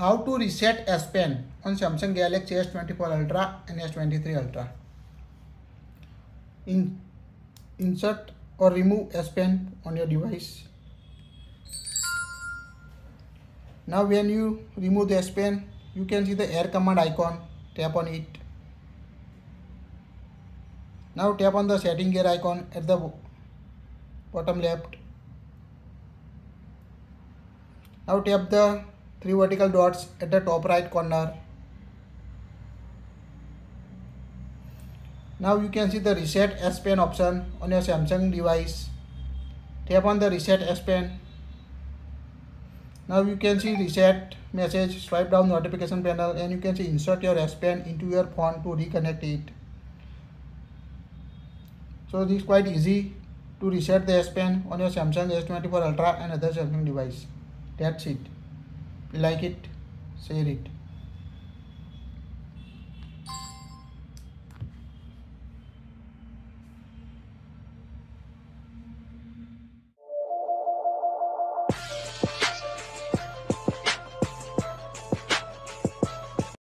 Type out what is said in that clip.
how to reset S Pen on Samsung Galaxy S24 Ultra and S23 Ultra. Insert or remove S Pen on your device. Now when you remove the S Pen, you can see the air command icon. Tap on it. Now tap on the setting gear icon at the bottom left. Now tap the three vertical dots at the top right corner. Now you can see the reset S Pen option on your Samsung device. Tap on the reset S Pen. Now you can see reset message, swipe down notification panel, and you can see insert your S Pen into your phone to reconnect it. So this is quite easy to reset the S Pen on your Samsung S24 Ultra and other Samsung device. That's it. If you like it, share it.